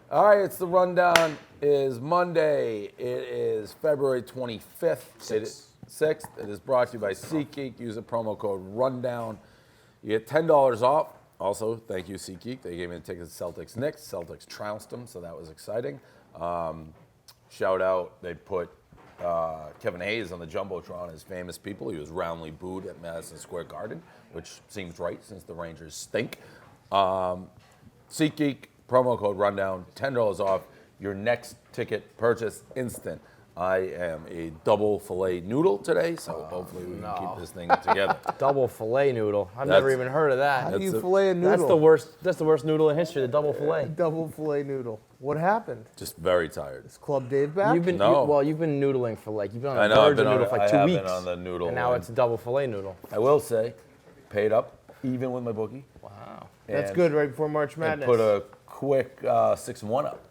All right, it's the rundown. It is Monday. It is February 25th. 6th. It is brought to you by SeatGeek. Use the promo code RUNDOWN. You get $10 off. Also, thank you, SeatGeek. They gave me the tickets to Celtics-Knicks. Celtics trounced them, so that was exciting. Shout out, they put Kevin Hayes on the Jumbotron as famous people. He was roundly booed at Madison Square Garden, which seems right since the Rangers stink. SeatGeek, promo code RUNDOWN, $10 off your next ticket purchase instant. I am a double filet noodle today, so hopefully we can keep this thing together. Double filet noodle. I've never even heard of that. How do you fillet a noodle? That's the worst noodle in history, the double filet. Double filet noodle. What happened? Just very tired. Is Club Dave back? You've been noodling for you've been on the verge of noodle for like 2 weeks. I've been on the noodle. And now it's a double filet noodle. I will say, paid up even with my bookie. Wow. That's good right before March Madness. And put a quick 6-1 up.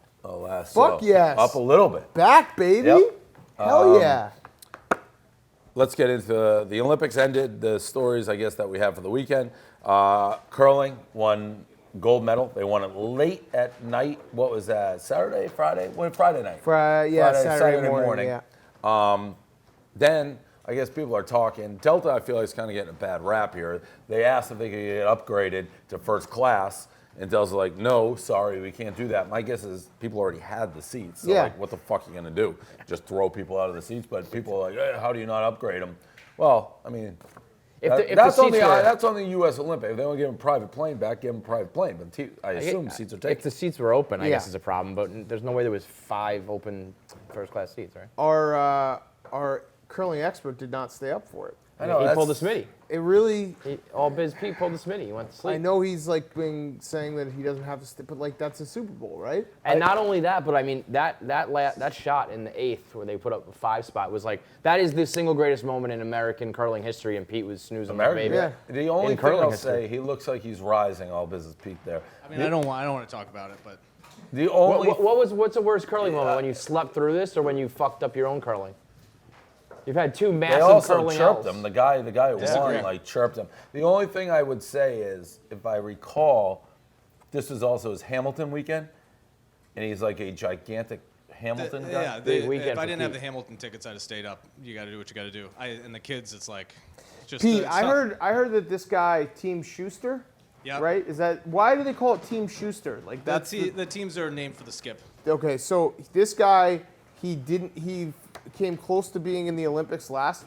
Fuck yes. Up a little bit. Back, baby. Yep. Hell yeah. Let's get into the Olympics ended. The stories, I guess, that we have for the weekend. Curling won gold medal. They won it late at night. What was that? Saturday, Friday? Friday night. Saturday morning. Yeah. Then I guess people are talking. Delta, I feel like, is kind of getting a bad rap here. They asked if they could get upgraded to first class. And Delta's like, no, sorry, we can't do that. My guess is people already had the seats. So, like, what the fuck are you going to do? Just throw people out of the seats? But people are like, how do you not upgrade them? Well, I mean, that's on the U.S. Olympic. If they want to give them a private plane back, give them a private plane. But I assume seats are taken. If the seats were open, I guess is a problem. But there's no way there was 5 open first-class seats, right? Our curling expert did not stay up for it. I know, he pulled the Smitty. It really... All biz Pete pulled the Smitty. He went to sleep. I know he's like been saying that he doesn't have to stay, but like that's a Super Bowl, right? And not only that, but I mean, that shot in the 8th where they put up a 5 spot was like, that is the single greatest moment in American curling history, and Pete was snoozing the baby. Yeah. The only thing I'll say, he looks like he's rising, all business Pete there. I mean, I don't want to talk about it, but... The only... What's the worst curling moment, when you slept through this or when you fucked up your own curling? You've had 2 massive curling They also chirped him. The guy who won, chirped him. The only thing I would say is, if I recall, this was also his Hamilton weekend, and he's like a gigantic Hamilton guy. Yeah, Big weekend if I for didn't have Pete. the Hamilton tickets, I'd have stayed up. You got to do what you got to do. And the kids, it's like, just Pete, I heard that this guy Team Schuster, right? Is that why do they call it Team Schuster? Like that's the teams are named for the skip. Okay, so this guy, he came close to being in the Olympics last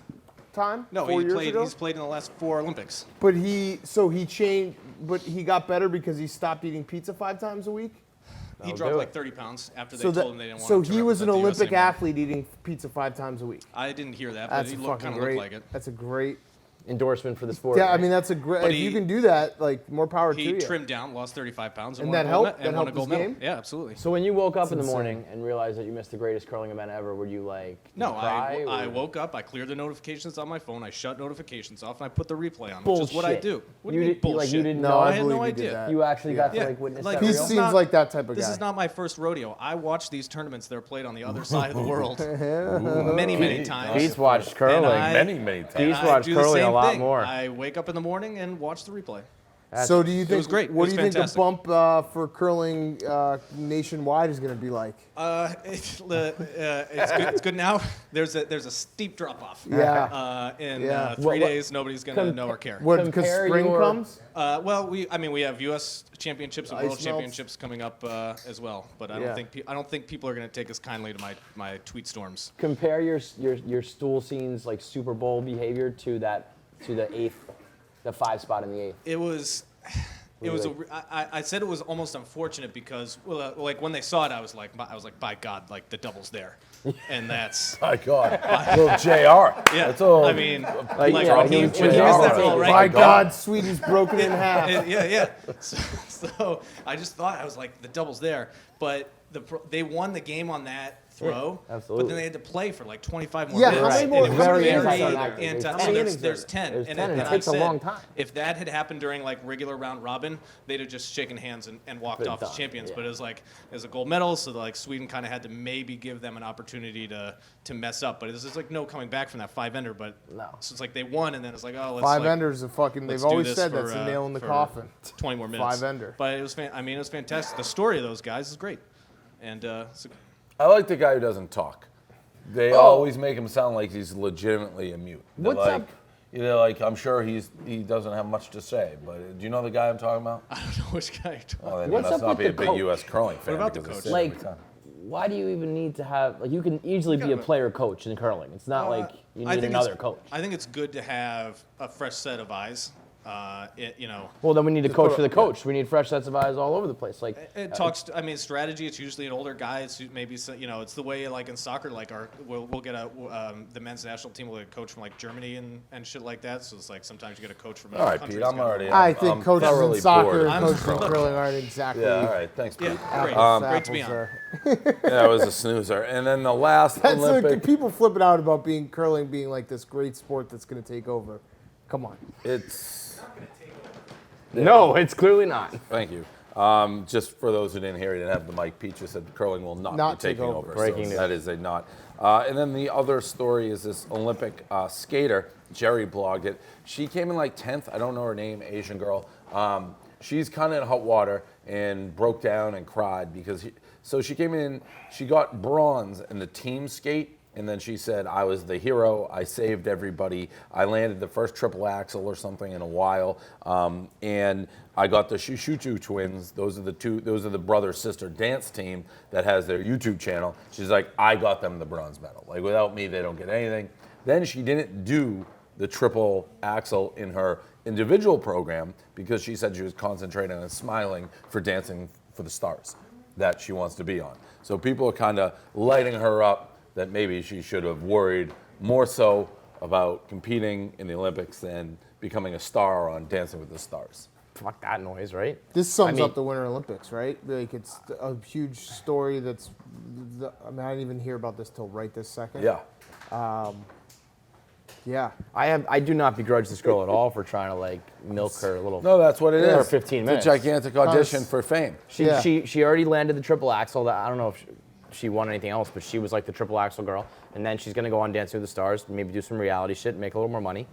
time. No, 4 years ago? He's played in the last 4 Olympics. But he changed. But he got better because he stopped eating pizza 5 times a week. He dropped like 30 pounds after they told him they didn't want him to. So he was an represent the Olympic USA athlete eating pizza 5 times a week. I didn't hear that, but he kind of looked like it. That's a great endorsement for the sport. Yeah, right? I mean that's a great. If you can do that, like more power to you. He trimmed down, lost 35 pounds, and that helped. And won a his gold medal. game. Yeah, absolutely. So when you woke up in the morning and realized that you missed the greatest curling event ever, were you like, no? cry, I woke up, I cleared the notifications on my phone, I shut notifications off, and I put the replay on, bullshit. which is what I do. What do you mean bullshit? Like you didn't No, know? I had no idea. That. You actually got to witness that. He seems like that type of guy. This is not my first rodeo. I watch these tournaments that are played on the other side of the world many times. Pete's watched curling. Many times. Pete's watched curling a lot more. I wake up in the morning and watch the replay. So do you think? It was great. What It do was you think the fantastic. bump for curling nationwide is going to be like? It's good now. There's a steep drop off. Yeah. In 3 days, nobody's gonna know or care. What? Because spring comes. Well, we have U.S. championships and Ice World melts. championships coming up as well. But I don't think people are gonna take as kindly to my tweet storms. Compare your stool scenes like Super Bowl behavior to the 8th, the 5 spot in the 8th. It was. I said it was almost unfortunate because, like when they saw it, I was like, by God, like the double's there, and that's. My God, little JR. Yeah, that's all. I mean, when he was JR. that ball, right? My God, Sweden's broken in half. Yeah. So I just thought, I was like, the double's there, but they won the game on that throw, absolutely. but then they had to play for like 25 more Yeah, minutes. how many more? And it was Very very anticlimactic. there's 10. There's 10, and and it I takes a said, long time. If that had happened during like regular round robin, they'd have just shaken hands and walked off as champions. Yeah. But it was like, it was a gold medal, so like Sweden kind of had to maybe give them an opportunity to mess up. But it's just like no coming back from that 5-ender. But No. So it's like they won, and then it's like, oh, let's 5 like, enders are fucking. let's They've do always this said for, that's a nail in the for coffin. 20 more minutes. 5-ender. But it was it was fantastic. The story of those guys is great. And I like the guy who doesn't talk. They always make him sound like he's legitimately a mute. They're What's like, up? You know, like I'm sure he doesn't have much to say, but do you know the guy I'm talking about? I don't know which guy you're talking about. Well, then What's he must up not with be a the big coach? U.S. curling fan. about the because coach? it's Like, every time. why do you even need to have, like, you can easily be a player coach in curling. It's not like you I need think another it's- coach. I think it's good to have a fresh set of eyes. Well, then we need a coach for the coach. We need fresh sets of eyes all over the place. Like, It talks. I mean, strategy. It's usually an older guy. It's maybe it's the way like in soccer. Like we'll get the men's national team will get a coach from like Germany and shit like that. So it's like sometimes you get a coach from All another right, country. Pete, that's I'm got- already. I think I'm coaches in thoroughly soccer, bored. coaches in curling aren't exactly. Yeah, all right, thanks, Pete. Yeah, great. apples Great to be apples on. there. Yeah, it was a snoozer. And then the last That's like Olympic, people flipping out about curling being like this great sport that's going to take over. Come on. it's. no, it's clearly not. Thank you. Just for those who didn't hear, he didn't have the mic. Pete just said curling will not Not be take taking over. over. Breaking so news. that is a not. And then the other story is this Olympic skater. Jerry blogged it. She came in like 10th. I don't know her name, Asian girl. She's kind of in hot water and broke down and cried because so she came in. She got bronze in the team skate. And then she said, I was the hero. I saved everybody. I landed the first triple axel or something in a while. And I got the Shushuchu twins. Those are the brother-sister dance team that has their YouTube channel. She's like, I got them the bronze medal. Like, without me, they don't get anything. Then she didn't do the triple axel in her individual program because she said she was concentrating on smiling for Dancing for the Stars that she wants to be on. So people are kind of lighting her up that maybe she should have worried more so about competing in the Olympics than becoming a star on Dancing with the Stars. Fuck that noise, right? This sums mean- up the Winter Olympics, right? Like it's a huge story I didn't even hear about this till right this second. Yeah. Yeah. I do not begrudge this girl at all for trying to like milk her a little. No, that's what it is. For 15 minutes. It's a gigantic audition for fame. Yeah. She already landed the triple axel. I don't know if she won anything else, but she was like the triple axel girl. And then she's gonna go on Dancing with the Stars, maybe do some reality shit, make a little more money.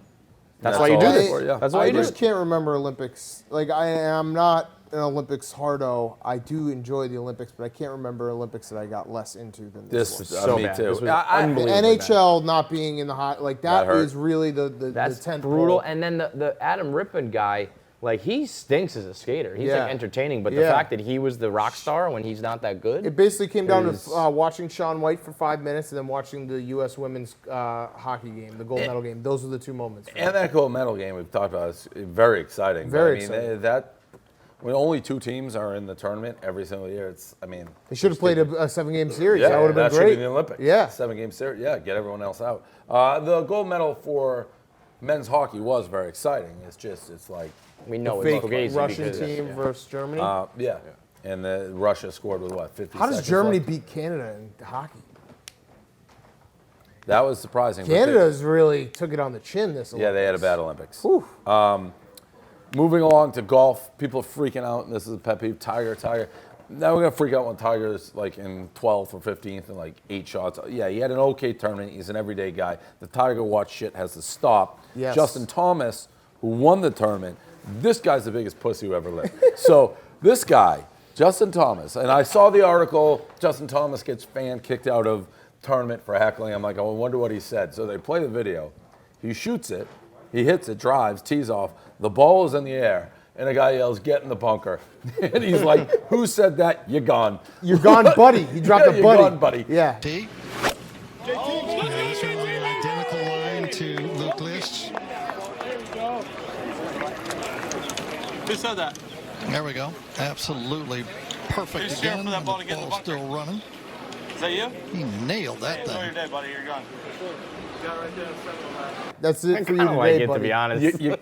That's why you all do it's this. for, yeah. That's why I you do just it. can't remember Olympics. Like I am not an Olympics hardo. I do enjoy the Olympics, but I can't remember Olympics that I got less into than this. This, one. So me bad. too. This was I- unbelievably bad. NHL not being in the hot like That that hurt. is really the That's 10th brutal. pole. And then the Adam Rippon guy, like he stinks as a skater. He's Yeah. like entertaining, but the Yeah. fact that he was the rock star when he's not that good. It basically came down is- to watching Shaun White for 5 minutes and then watching the U.S. women's hockey game, the gold medal game. Those are the two moments. for me. And that gold medal game we've talked about is very exciting. But, Very I mean, exciting. that when only 2 teams are in the tournament every single year, They should have played a 7-game series. Yeah, that would have been that great. should be the Olympics. Yeah. 7-game series. Yeah, get everyone else out. The gold medal for men's hockey was very exciting. It's like, we know Fake it's Fugazi Russian because- team yeah. versus Germany. yeah. And Russia scored with what, 50 How does seconds Germany left? beat Canada in hockey? That was surprising. but Canada's really took it on the chin this Olympics. Yeah, they had a bad Olympics. Whew. Moving along to golf, people are freaking out, and this is a pet peeve. Tiger. Now we're gonna freak out when Tiger's like in 12th or 15th and like 8 shots. Yeah, he had an okay tournament. He's an everyday guy. The Tiger Watch shit has to stop. Yes. Justin Thomas, who won the tournament, this guy's the biggest pussy who ever lived. So this guy, Justin Thomas, and I saw the article. Justin Thomas gets fan kicked out of tournament for heckling. I'm like, I wonder what he said. So they play the video. He shoots it. He hits it, drives, tees off. The ball is in the air, and a guy yells, "Get in the bunker!" And he's like, "Who said that? You're gone. You're gone, buddy. He dropped Yeah, a you're buddy. gone, buddy." Yeah. T. Identical line to Luke List. Who said that? There we go. Absolutely perfect Who's cheering again. for that And ball the to get in the ball's bunker? still running. Is that you? He nailed that Enjoy your thing. day, buddy. You're gone. That's it I for you kind of like today, it, buddy. to be honest. Yeah.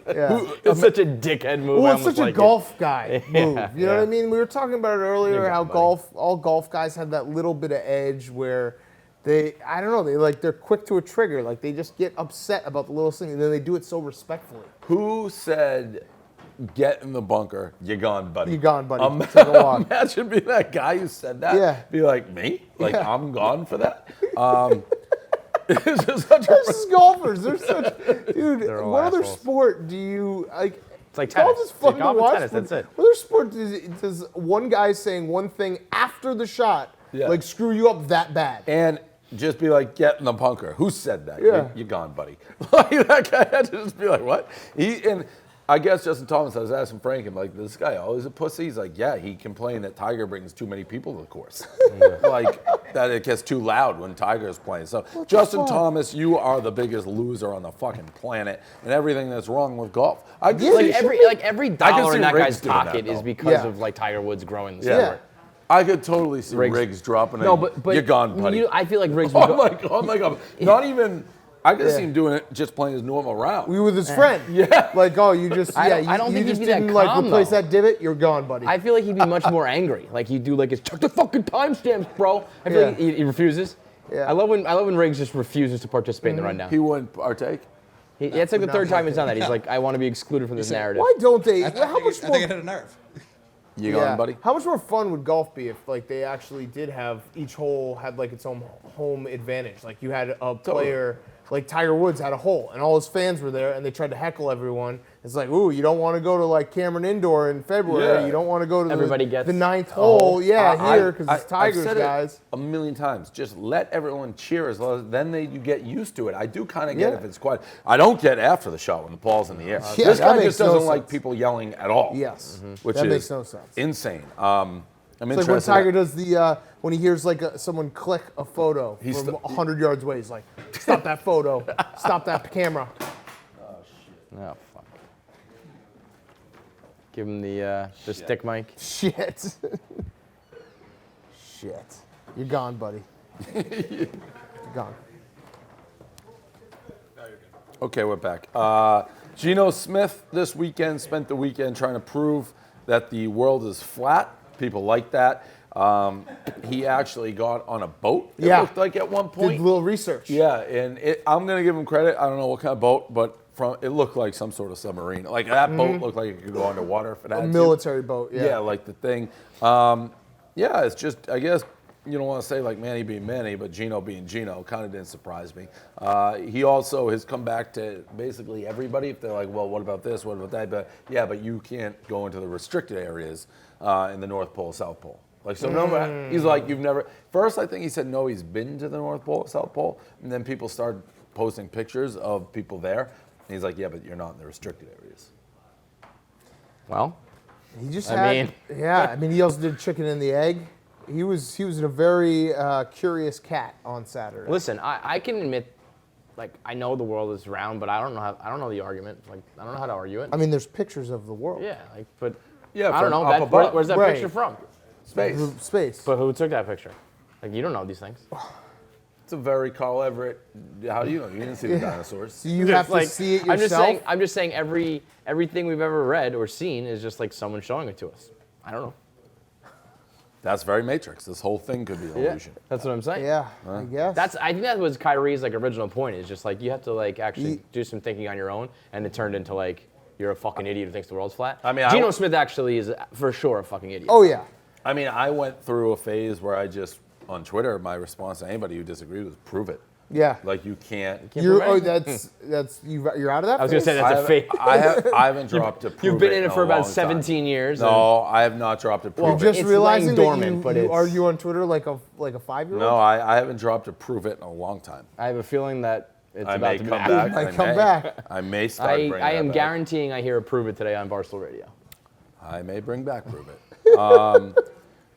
It's such a dickhead move. I Well, it's almost such a like it. golf guy move. Yeah, You know what I yeah. mean? We were talking about it earlier, You're how gone, buddy. all golf guys have that little bit of edge where I don't know, they're quick to a trigger. Like they just get upset about the littlest thing, and then they do it so respectfully. Who said, "Get in the bunker"? You're gone, buddy. You're gone, buddy. Take a walk. Imagine being that guy who said that. Yeah. Be like, me? Like, Yeah. I'm gone for that? It's just such a... Versus golfers, they're such dude. They're all What other assholes. sport do you like? It's like golf tennis. is fun It's like to golf and watch. tennis, but that's it. What other sport does one guy saying one thing after the shot Yeah. Like screw you up that bad. And just be like, get in the bunker. Who said that? Yeah. You're gone, buddy. Like, that guy had to just be like, what? And I guess Justin Thomas, I was asking Frank, I'm like, this guy always a pussy? He's like, yeah, he complained that Tiger brings too many people to the course. Like, that it gets too loud when Tiger's playing. So, Justin Thomas, you are the biggest loser on the fucking planet, and everything that's wrong with golf. Every dollar see in that Riggs guy's doing that, pocket is though. because of like Tiger Woods growing the Yeah. sport. I could totally see Riggs. Riggs dropping it. No, but you're gone, buddy. I feel like Riggs would Oh my God. Not even, I could see him doing it, just playing his normal round. We were with his friend. Yeah. Like, oh, you just, I yeah, don't- I don't you think he'd just be that didn't like calm, replace though. that divot. You're gone, buddy. I feel like he'd be much more angry. Like he'd do like his check the fucking timestamps, bro. I feel like he refuses. Yeah. I love when Riggs just refuses to participate in the rundown. He wouldn't partake. It's like the third time he's done that. He's like, I want to be excluded from this narrative. Why don't they? I How much think more? it hit a nerve. You gone, buddy? How much more fun would golf be if like they actually did have each hole had like its own home advantage? Like you had a player like Tiger Woods had a hole and all his fans were there and they tried to heckle everyone. It's like, ooh, you don't want to go to like Cameron Indoor in February. Yeah. You don't want to go to Everybody gets the ninth a hole. hole. Yeah, here because it's I've Tigers, said it guys. a million times. Just let everyone cheer as long as then you get used to it. I do kind of get Yeah. if it's quiet. I don't get after the shot when the ball's in the air. Yeah, This that guy makes just doesn't no like sense. people yelling at all. Yes, Which that is makes no sense. insane. I'm It's like when interested. Tiger does the when he hears like someone click a photo He's from the- 100 yards away. He's like, stop that photo, stop that camera. Oh fuck. Give him the stick mic. Shit. Shit. You're gone, buddy. You're gone. Okay, we're back. Geno Smith this weekend spent the weekend trying to prove that the world is flat. People like that. He actually got on a boat, it Yeah. looked like at one Did point. a little research. Yeah, and I'm going to give him credit. I don't know what kind of boat, but it looked like some sort of submarine. Like that boat looked like it could go underwater if it had A to. military boat. Yeah. Yeah, like the thing. Yeah, it's just, I guess, you don't want to say like Manny being Manny, but Geno being Geno kind of didn't surprise me. He also has come back to basically everybody. If they're like, well, what about this? What about that? But yeah, but you can't go into the restricted areas in the North Pole, South Pole. Like, so no, he's like, you've never, first I think he said, no, he's been to the North Pole, South Pole. And then people started posting pictures of people there. And he's like, yeah, but you're not in the restricted areas. Well, He just I had. mean- Yeah. I mean, he also did chicken and the egg. He was a very curious cat on Saturday. listen, I can admit, like I know the world is round, but I don't know the argument. Like I don't know how to argue it. I mean, there's pictures of the world. Yeah, like but Yeah, I don't from know. up above. Where's that Right. picture from? Space. Space. But who took that picture? Like you don't know these things. It's a very Carl Everett. How do you know? You didn't see the dinosaurs. So you have to Like, see it yourself. I'm just saying everything we've ever read or seen is just like someone showing it to us. I don't know. That's very Matrix. This whole thing could be an illusion. That's what I'm saying. Yeah, I guess. I think that was Kyrie's like original point. Is just like you have to like actually Ye- do some thinking on your own, and it turned into like you're a fucking idiot who thinks the world's flat. I mean, Geno Smith actually is for sure a fucking idiot. Oh yeah. I mean, I went through a phase where I just, on Twitter, my response to anybody who disagreed was prove it. Yeah. Like, you can't. You're, prove oh, anything. you're out of that. I was gonna phase? say that's a fake. I haven't dropped a prove You've been it in it for about a long 17 time. years. No, I have not dropped a prove You're it. just It's realizing laying that dormant, you, but you it's- argue on Twitter like a 5-year-old. No, I haven't dropped a prove it in a long time. I have a feeling that it's I about may to be come happening. back. Might I come may. back. I may start I bringing am that back. guaranteeing I hear a prove it today on Barstool Radio. I may bring back prove it.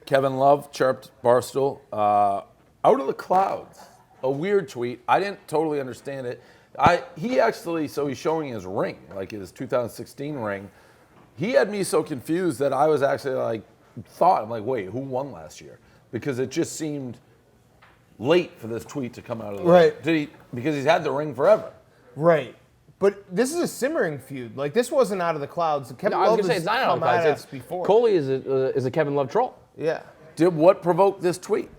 Kevin Love chirped Barstool out of the clouds. A weird tweet. I didn't totally understand it. He's showing his ring, like his 2016 ring. He had me so confused that I was actually I'm like, wait, who won last year? Because it just seemed late for this tweet to come out of the Right. Because he's had the ring forever. Right. But this is a simmering feud. Like this wasn't out of the clouds. Kevin No, I was Love gonna say has it's not out of come the clouds. at It's us before. Coley is a Kevin Love troll. Yeah. What provoked this tweet?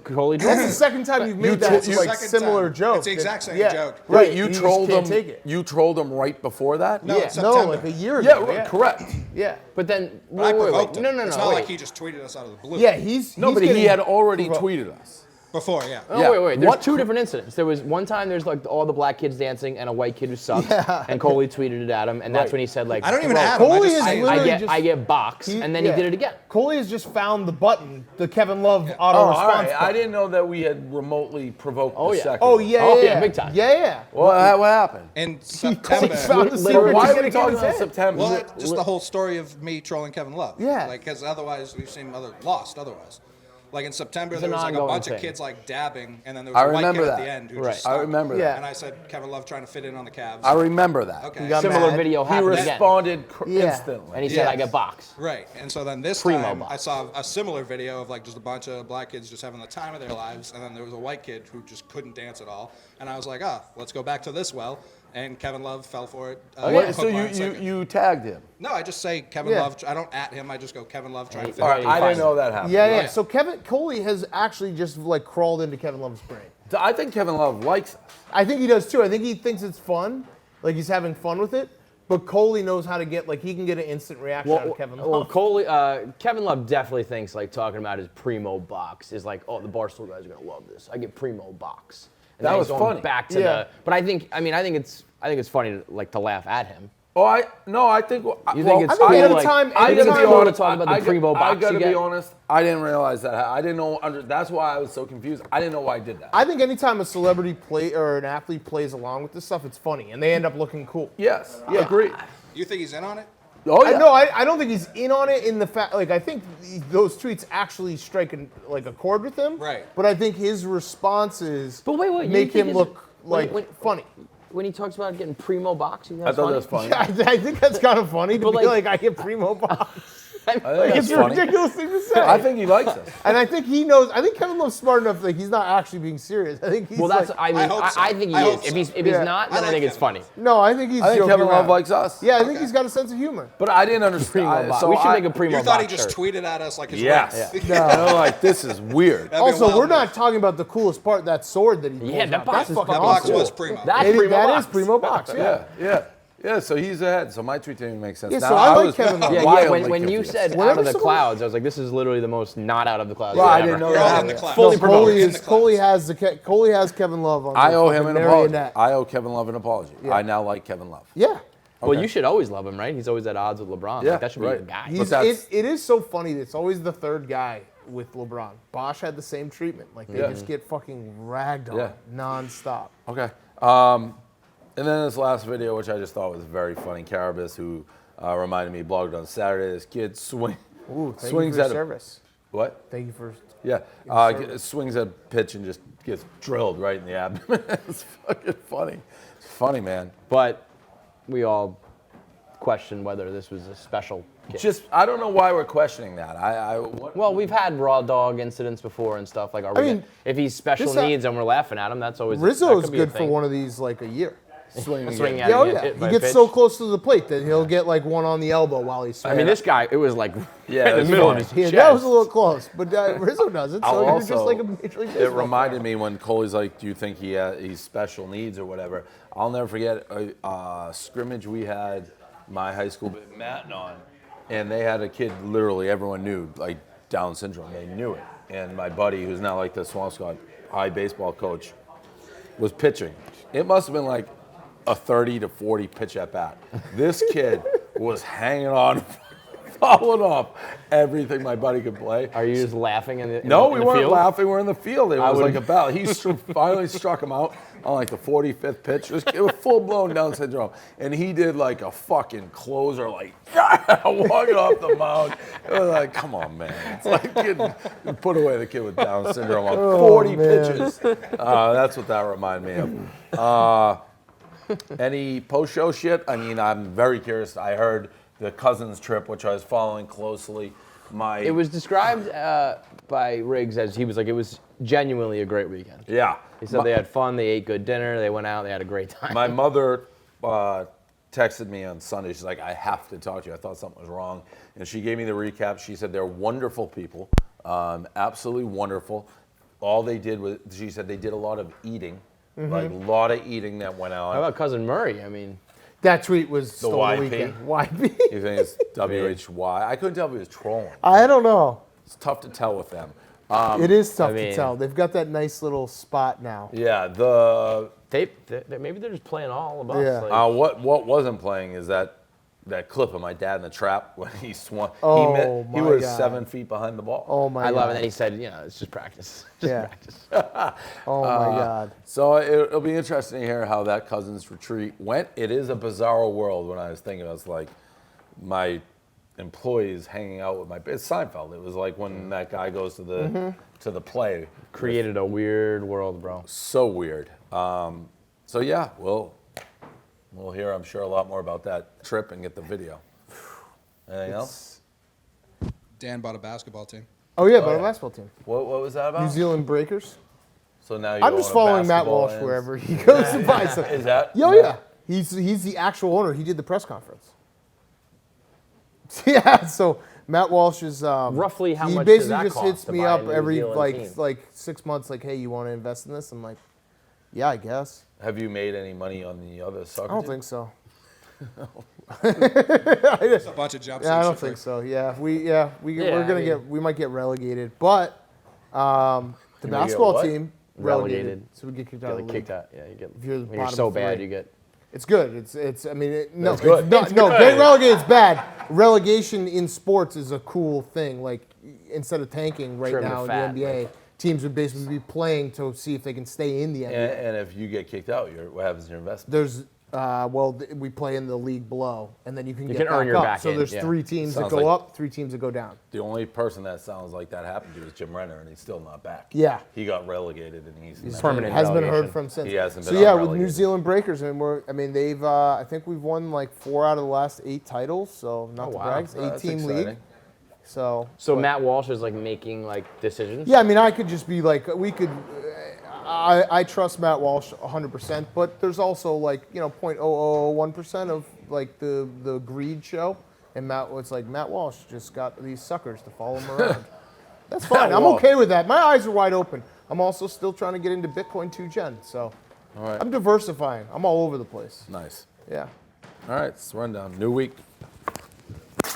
Coley That's troll. the second time you've made That's that the like second similar time. joke. It's the exact same Yeah. joke. Right. Wait, you just trolled can't him. take it. You trolled him right before that? No, Yeah. it's No, September. like a year Yeah, ago. correct. Yeah. But then But I provoked him. No. It's not wait. like he just tweeted us out of the blue. Yeah. He's No, but he getting had already provoked. tweeted us. Before, yeah. Oh, wait. There's two different incidents. There was one time there's like all the black kids dancing and a white kid who sucked, and Coley tweeted it at him, and that's when he said like, I don't even add him. Coley I just is say it. literally I get box, and then he did it again. Coley has just found the button, the Kevin Love auto all response right. button. I didn't know that we had remotely provoked the yeah. second. Oh, one. yeah, big time. Yeah. What happened? In Coley September. found the Literally- secret. Why He's are we gonna get talking his about head. September? Well, just the whole story of me trolling Kevin Love. Yeah. Like, because otherwise we've seen lost otherwise. Like in September, It's there an was like a ongoing bunch of thing. kids like dabbing, and then there I was a white kid remember at that. the end who Right. just I stopped. remember Yeah. that. And I said Kevin Love trying to fit in on the Cavs. I remember that. Okay. got Similar mad. video He happened again. responded Yeah. instantly. And he said, Yeah. I get box. Right, and so then this Primo time box. I saw a similar video of like just a bunch of black kids just having the time of their lives, and then there was a white kid who just couldn't dance at all, and I was like, let's go back to this well, and Kevin Love fell for it. What, so hook, line, sinker. you tagged him. No, I just say Kevin Yeah. Love. I don't at him. I just go Kevin Love trying to fit All in. right, I didn't know that happened. Yeah. Yeah. So Coley has actually just like crawled into Kevin Love's brain. I think Kevin Love likes us. I think he does too. I think he thinks it's fun, like he's having fun with it. But Coley knows how to get he can get an instant reaction out of Kevin Love. Well, Kevin Love definitely thinks like talking about his primo box is like, oh, the Barstool guys are gonna love this. I get primo box. And That then was he's going funny. Back to Yeah. but I think it's funny to laugh at him. Oh, I think. You think it's I think cool, anytime- I anytime- gotta be honest. talk about the primo box I gotta you be get? honest. I didn't realize that. I didn't know. That's why I was so confused. I didn't know why I did that. I think anytime a celebrity play or an athlete plays along with this stuff, it's funny, and they end up looking cool. Yes. Yeah. Agreed. You think he's in on it? Oh yeah. I don't think he's in on it in the fact. Like I think those tweets actually strike a chord with him. Right. But I think his responses But wait, you make think him it's- look when- like funny. When he talks about getting primo box, you think I that's thought funny? that was funny. Yeah, I think that's kind of funny to But, be like- like I get primo box. I think Like, that's it's a funny. ridiculous thing to say. I think he likes us. and I think he knows. I think Kevin Love's smart enough. Like he's not actually being serious. I think he's. Well, that's like, I mean hope so. I think he I is. hope If so. he's Yeah. not, then I like think it's Kevin funny. no, I think he's. I think joking Kevin Love around. likes us. Yeah, I think he's got a sense of humor. But I didn't understand. Primo box. So We should I- make a primo You thought he box just shirt. tweeted at us like his Yes. race. And I'm like, this is weird. That'd be a Also, wild we're move. not talking about the coolest part. That sword that he pulls Yeah, that out. box That's is fucking That fucking box awesome. was primo. That's That primo box. is primo box. Yeah. Yeah. So he's ahead. So my tweet didn't even make sense. Yeah, Now, so I like was Kevin Love. Yeah, wildly when you confused. said Whenever out of the someone- clouds, I was like, this is literally the most not out of the clouds. Well, I ever. didn't know You're that. all in the clouds. Fully promoted. Coley In the Coley has Kevin Love on. I the owe him fucking an apology. marionette. I owe Kevin Love an apology. I now like Kevin Love. Yeah. Well, you should always love him, right? He's always at odds with LeBron. Yeah, Like, that should be right. your guy. He's, that's- it is so funny that it's always the third guy with LeBron. Bosch had the same treatment. Like they just get fucking ragged on nonstop. Okay. And then this last video, which I just thought was very funny, Carabas, who reminded me, blogged on Saturday. This kid Ooh, thank swings you for at your a service. what? Thank you for. Yeah, service. swings at a pitch and just gets drilled right in the abdomen. It's fucking funny. It's funny, man. But we all question whether this was a special kid. Just I don't know why we're questioning that. Well, we've had raw dog incidents before and stuff. Like, if he's special this, needs and we're laughing at him, that's always Rizzo's that could be a good for thing. one of these like a year. swinging Swing again. at Yeah, oh him, yeah. hit by He a gets pitch. so close to the plate that he'll get like one on the elbow while he's I swinging. mean, this guy, it was like Yeah, in it's the middle of funny. his Yeah, chest. that was a little close, but Rizzo does it, so I'll you're also, just like a Major League it Baseball reminded player. me when Coley's like, "Do you think he's special needs or whatever?" I'll never forget a scrimmage we had my high school with Matt on, and they had a kid. Literally, everyone knew like Down syndrome. They knew it, and my buddy, who's now like the Swampscott high baseball coach, was pitching. It must have been like a 30 to 40 pitch at bat. This kid was hanging on, following off everything my buddy could play. Are you just laughing in the No, in we the weren't field? laughing. We're in the field. It was would- like a battle. He finally struck him out on like the 45th pitch. It was full-blown Down syndrome. And he did like a fucking closer, like walking off the mound. It was like, come on, man. It's like put away the kid with Down syndrome on 40 pitches. That's what that reminded me of. Any post-show shit? I mean, I'm very curious. I heard the Cousins trip, which I was following closely. It was described by Riggs as he was like, it was genuinely a great weekend. Yeah. He said they had fun, they ate good dinner, they went out, they had a great time. My mother texted me on Sunday. She's like, I have to talk to you. I thought something was wrong. And she gave me the recap. She said they're wonderful people, absolutely wonderful. All they did was, she said they did a lot of eating, like a lot of eating that went on. How about Cousin Murray? I mean, That tweet was stole the YP? weekend. YP. You think it's WHY? I couldn't tell if he was trolling. I don't know. It's tough to tell with them. It is tough I mean- to tell. They've got that nice little spot now. Yeah, Maybe they're just playing all of us. Yeah. Like, what wasn't playing is that clip of my dad in the trap when he swung. Oh, he my was God. 7 feet behind the ball. Oh my I god. love it. And then he said, it's just practice. Just Yeah. practice. Oh my god. So it'll be interesting to hear how that Cousins retreat went. It is a bizarre world. When I was thinking, I was like, my employees hanging out with it's Seinfeld. It was like when that guy goes to the play. Created a weird world, bro. So weird. So yeah, we'll hear, I'm sure, a lot more about that trip and get the video. Anything else? Dan bought a basketball team. Oh yeah, but yeah. a basketball team. What was that about? New Zealand Breakers. So now you I'm just following Matt Walsh wherever he goes to buy stuff. Is that? Oh yeah. He's the actual owner. He did the press conference. Yeah, so Matt Walsh is Roughly how he much does basically that just cost hits to me buy a up New every Zealand team? like 6 months, like, hey, you want to invest in this? I'm like, yeah, I guess. Have you made any money on the other soccer I don't team? think so. It's a bunch of jumps. Yeah, I don't think so. We might get relegated, but the get basketball what? team Relegated. so we get kicked You out get of the kicked league. out. Yeah, you get. If you're the When you're bottom so bad, three. you get. It's good. It's I mean, no, That's good. it's not, no, getting relegated is bad. Relegation in sports is a cool thing. Like, instead of tanking right Trim the now fat, in the NBA, teams would basically be playing to see if they can stay in the NBA. And if you get kicked out, what happens to your investment? There's we play in the league below, and then you can get can earn back your up. back So in, there's yeah. 3 teams that Sounds go like- up, 3 teams that go down. The only person that sounds like that happened to is Jim Renner, and he's still not back. Yeah. He got relegated, and he's permanent. Hasn't been relegation. heard from since. He hasn't So been yeah, with unrelegated. New Zealand Breakers, and they've I think we've won like 4 out of the last 8 titles. So not to wow. brag, it's Oh, that's 8-team league. exciting. So So Matt Walsh is like making like decisions. yeah, I mean, I could just be like, we could. I trust Matt Walsh 100%, but there's also like 0.0001% of like the greed show, and it's like Matt Walsh just got these suckers to follow him around. That's fine. I'm Walsh. okay with that. My eyes are wide open. I'm also still trying to get into Bitcoin 2Gen, so All right. I'm diversifying. I'm all over the place. Nice. Yeah. All right, it's rundown. New week.